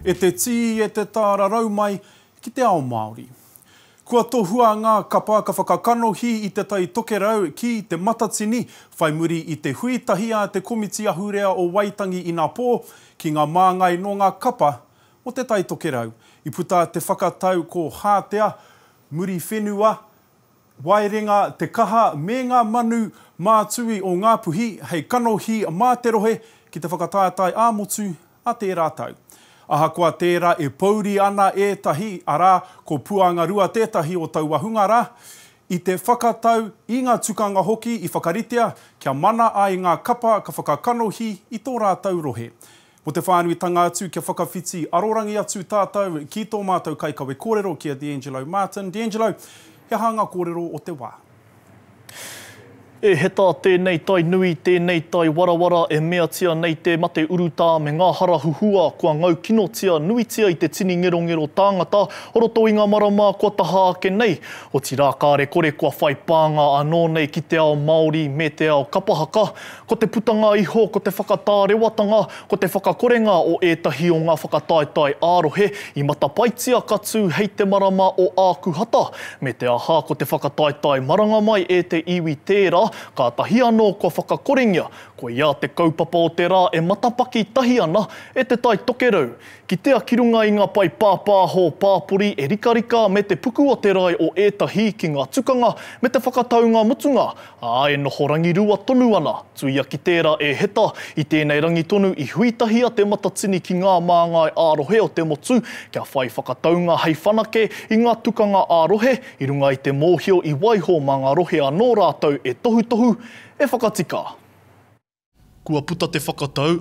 e te tī e te tāra raumai ki te ao Māori. Kua tohua ngā kapa ka whakakanohi i te tai tokerau ki te matatini, whai muri i te huitahia te komiti ahurea o Waitangi i ngā pō, ki ngā māngai no ngā kapa o te tai tokerau. I puta te whakatau ko hātea, muri whenua, wairenga te kaha me ngā manu mātui o ngā puhi, hei kanohi mā te rohe ki te whakataetai āmotu a te rātau. Ahakoa tērā e pauri ana ētahi, arā ko puanga rua tētahi o tau wahunga rā, i te whakatau i ngā tukanga hoki i whakaritea, kia mana ai ngā kapa ka whakakanohi i tō rātau rohe. Mo te whānuitanga atu kia whakawhiti arorangi atu tātou ki tō mātou kaikawe kōrero kia D'Angelo Martin. D'Angelo, he hanga kōrero o te wā. E heta tēnei tai nui, tēnei tai warawara, e mea tia nei te mate uruta me ngā hara huhua, kua ngau kino tia nui tia i te tini ngero tāngata, oroto i ngā marama kua taha ake nei. O ti rā kāre kore kua whai pānga anō nei ki te ao Māori me te ao kapahaka, ko te putanga iho, ko te whakatārewatanga, ko te whakakorenga o ētahi o ngā whakataetai ārohe, i matapaitia katu hei te marama o ākuhata, me te aha ko te whakataetai maranga mai e te iwi tērā, ka tahi anō kua whakakorengia, ko ia te kaupapa o te rā e matapaki tahi ana e te tai tokerau. Ki tea kirunga i ngā pai pāpāho pāpuri e rikarika me te puku o te rai o ētahi ki ngā tukanga me te whakataunga mutunga. E noho rangi rua tonu ana, tuia ki tērā e heta i tēnei rangi tonu i huitahia te matatini ki ngā māngai ārohe o te motu, kia whai whakataunga hei whanake i ngā tukanga ārohe, i runga i te mōhio i waiho mā ngā rohe anō rātou e tohu e whakatika. Kua puta te whakatau,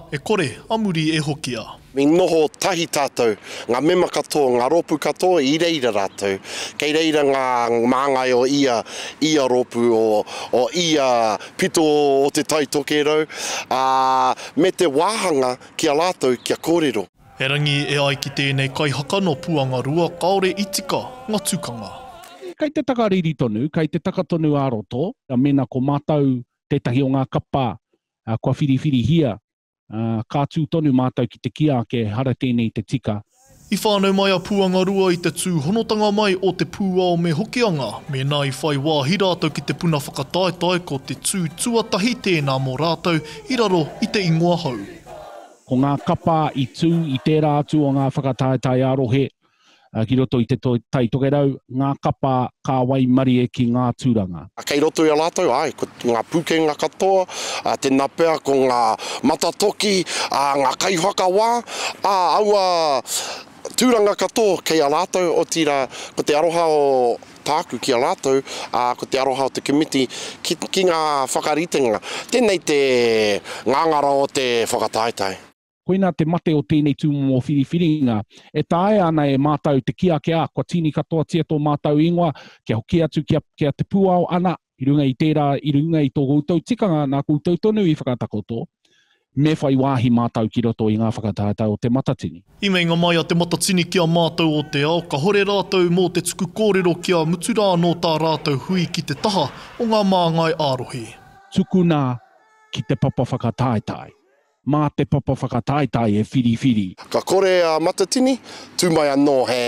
e kore, amuri e hokia. Mi noho tahi tātou, ngā mema katoa, ngā ropu katoa, i reira rātou. Kei reira ngā māngai o ia ropu, o ia pito o te tai tokerau, me te wāhanga kia rātou, kia kōrero. He rangi e ai ki tēnei kaihaka no puanga rua, kaore itika ngā tukanga. Kei te takariri tonu, kei te takatonu āroto, mena ko mātou tētahi o ngā kapa, kua whiriwhiri hia, kātū tonu mātou ki te kia ke hara tēnei te tika. I whānau mai a puanga rua i te tū honotanga mai o te pūao me hokianga, me nā i whai wāhi rātou ki te puna whakataetai ko te tū tuatahi tēnā mō rātou i raro i te ingoa hau. Ko ngā kapa i tū i tērā atu o ngā whakataetai arohe, ki roto i te tai tokerau, ngā kapa ka wai marie ki ngā tūranga. Kei roto i a rātou, ko ngā pukenga katoa, tēnā pēr ko ngā matatoki, ngā kaihaka wā, aua tūranga katoa kei a rātou, o tira ko te aroha o tāku ki a rātou, ko te aroha o te komiti ki ngā whakaritenga. Tēnei te ngangara o te whakataetai. Koina te mate o tēnei tūmo o whiriwhiringa, e tae ana e mātou te kia ke a, kua tini katoa tia tō mātou ingoa, kia hoki atu kia te puao ana, i runga i tērā, i runga i tō koutou tikanga, nā koutou tonu i whakatakoto, me whai wāhi mātou ki roto i ngā whakataetai o te matatini. I mei ngā mai a te matatini kia mātou o te ao, ka hore rātou mō te tuku kōrero kia muturā no tā rātou hui ki te taha o ngā māngai ārohi. Tukuna ki te papa whakataetai. Mā te papa whakataetai e whiriwhiri. Ka kore a matatini, tūmai anō he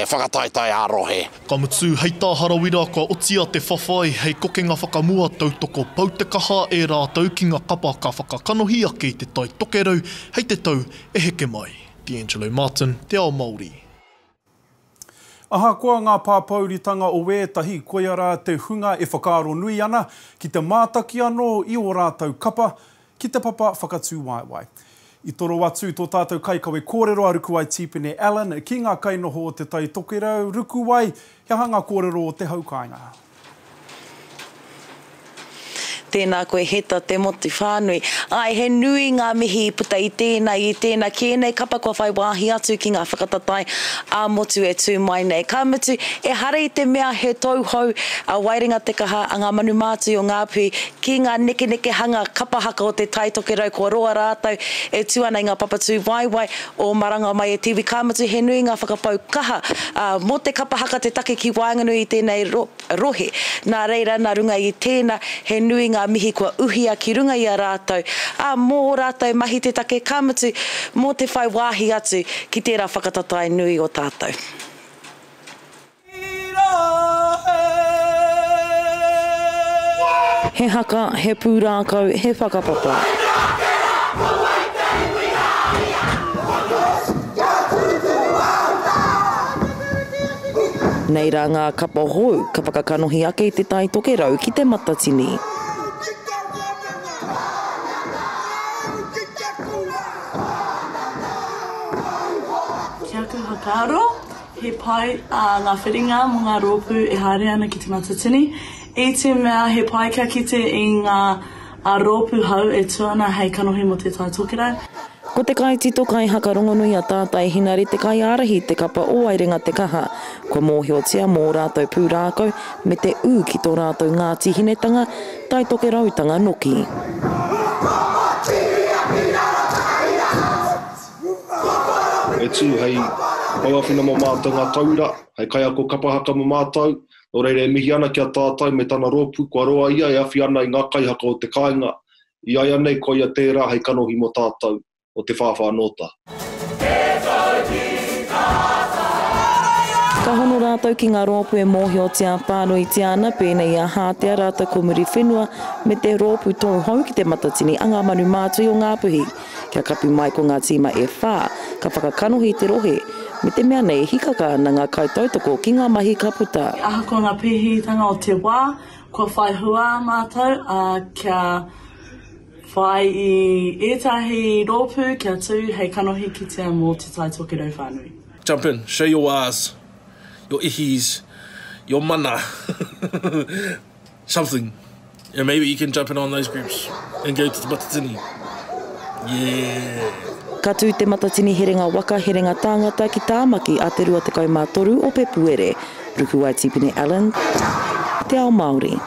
whakataetai ārohe. Ka mutu hei tā harawira ka otia te whawhai hei kokenga whakamua tautoko pau te kaha e rātou ki ngā kapa ka whakakanohi ake i te tai tokerau hei te tau e heke mai. D'Angelo Martin, Te Ao Māori. Ahakoa ngā pāpauritanga o ētahi, koia rā te hunga e whakaaro nui ana, ki te mātaki anō i o rātou kapa, ki te papa whakatū waiwai. I toro atu tō tātou kaikawe kōrero a Rukuwai Tipene Allen, ki ngā kainoho o te tai tokerau, Rukuwai, he hanga kōrero o te haukainga. Tēnā koe heta te moti whānui. He nui ngā mihi puta i tēnā, kēnei kapa kua whai wāhi atu ki ngā whakatatai a motu e tū mai nei. Ka mutu e hara i te mea he tauhau a wairinga te kaha a ngā manu mātu o ngā pui ki ngā neke hanga kapahaka o te tai tokerau kua roa rātou e tū ana i ngā papatū waiwai o maranga mai e tiwi. Ka mutu he nui ngā whakapau kaha mo te kapahaka te take ki Waenganui i tēnei rohe. Nā reira, nā runga i tēnā he nui ngā ngā mihi kua uhia ki runga i a rātou. Mō rātou mahi te take kamutu, mō te whai wāhi atu ki tērā whakatatai nui o tātou. He haka, he pūrākau, he whakapapa. Nei rā ngā kapa hou, ka whakakanohi ake i te tai toke rau ki te matatini. Kia ku hakaro, he pai ngā whiringa mo ngā rōpū e haere ana ki te matatini. I te mea he pai ka kite i ngā rōpū hau e tuana hei kanohi mo te tai toke rau. Ko te kai tito kai hakarongonui a tātai hinari te kai arahi te kapa o airenga te kaha. Ko mōhiotia mō rātou pūrākau me te ū ki tō rātou ngā tihinetanga tai toke rautanga noki. E tū hei pauawhina mo mātou ngā taura, hei kai ako kapahaka mo mātou, no reire e mihi ana ki a tātai me tana rōpū, kua roa ia e awhi ana i ngā kaihaka o te kāinga. I aia nei ko ia tērā hei kanohi mo tātou o te whāwhanota. Ka hono rātou ki ngā rōpū e mōhiotia pānui tiana pēnei a hātea rātou ko muri whenua me te rōpū tō hau ki te matatini a ngā manu mātui o ngā puhi. Kia kapi mai ko ngā tīma e whā, ka whakakanohi te rohe, me te mea nei hikaka ana ngā kaitautoko ki ngā mahi ka puta. Aha ko ngā pihitanga o te wā, kua whai hua mātou, kia whai i etahi rōpū kia tū hei kanohi ki tia mō te tai toke rau whānui. Jump in, show your wās, your ihis, your mana, something. And maybe you can jump in on those groups and go to the matatini. Yeah. Ka tū te matatini herenga waka, herenga tāngata ki tāmaki a te rua te kaumātoru o Pepuere. Ruku ai Tipene Allen, Te Ao Māori.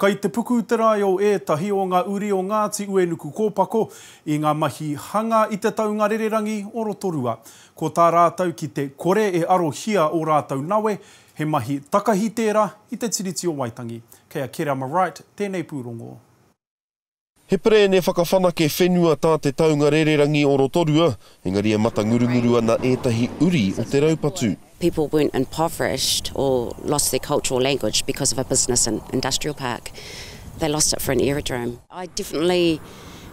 Kai te puku te rai o ētahi o ngā uri o Ngāti Uenuku kōpako i ngā mahi hanga i te taunga rererangi o Rotorua. Ko tā rātou ki te kore e arohia o rātou nawe, he mahi takahi tērā i te tiriti o Waitangi. Kei a Kere Right, tēnei pūrongo. He pere ne whakawhanake whenua tā te taunga rererangi o Rotorua, engari e mata ngurunguru ana ētahi uri o te raupatu. People weren't impoverished or lost their cultural language because of a business and industrial park. They lost it for an aerodrome. I definitely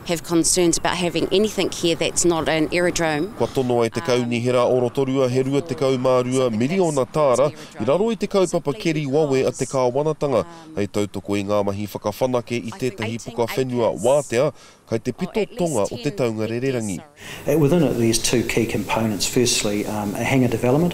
have concerns about having anything here that's not an aerodrome. Kua tono ai te kaunihera o Rotorua, he rua te kaumārua miliona tāra, I raro I te kaupapa Keri Wawe a te kāwanatanga, hei tautoko I ngā mahi whakawhanake I tētahi puka whenua wātea, kai te pito tonga o te taunga rererangi. Within it, there's two key components. Firstly, a hangar development,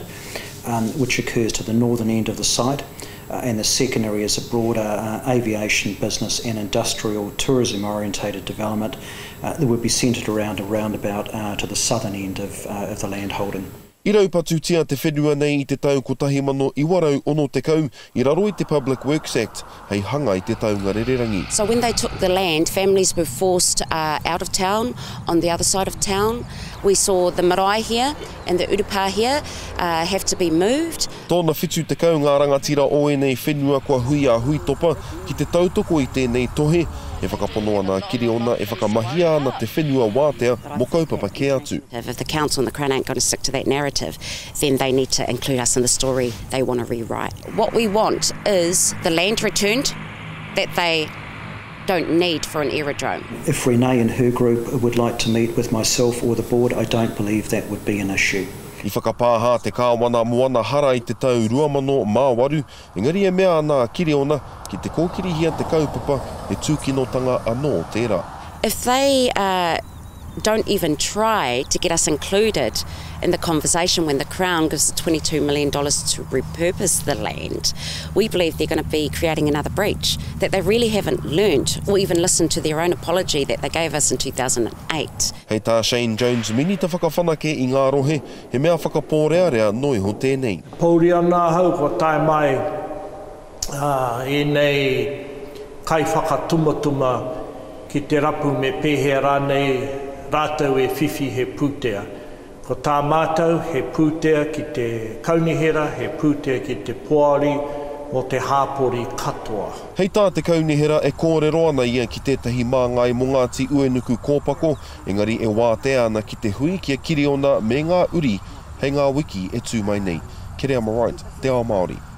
which occurs to the northern end of the site, and the second area is a broader aviation, business and industrial tourism orientated development that would be centred around a roundabout to the southern end of the land holding. I raupatu tia te whenua nei I te tau ko tahi mano I warau ono te kau, I raro I te Public Works Act, hei hanga I te taunga rererangi. So when they took the land, families were forced out of town, on the other side of town. We saw the marae here and the urupa here have to be moved. Tōna whitu te kau ngā rangatira o enei whenua kua hui a hui topa ki te tautoko I tēnei tohe, e whakapono ana kiri ona e whakamahia ana te whenua wātea mo kaupapa ke atu. If the council and the Crown aren't going to stick to that narrative, then they need to include us in the story they want to rewrite. What we want is the land returned that they don't need for an aerodrome. If Renee and her group would like to meet with myself or the board, I don't believe that would be an issue. I whakapāha te kāwana moana hara I te tau 2008, engari e mea ana kiri ona ki te kōkirihia te kaupapa e tūkinotanga anō tērā. If they don't even try to get us included in the conversation when the Crown gives $22 million to repurpose the land, we believe they're going to be creating another breach, that they really haven't learned or even listened to their own apology that they gave us in 2008. Hei tā Shane Jones mini te whakawhanake I ngā rohe, he mea whakapōrearea noi ho tēnei. Pauri ana hau ko tae mai I nei kai whakatumatuma ki te rapu me pēhea nei rātou e whiwhi he pūtea. Ko tā mātou he pūtea ki te kaunihera, he pūtea ki te poari, o te hāpori katoa. Hei tā te kaunihera e kōrero ana ia ki tētahi māngai mō Ngāti Uenuku kōpako, engari e wātea ana ki te hui kia kiri ona me ngā uri hei ngā wiki e tū mai nei. Kere ama right, te ao Māori.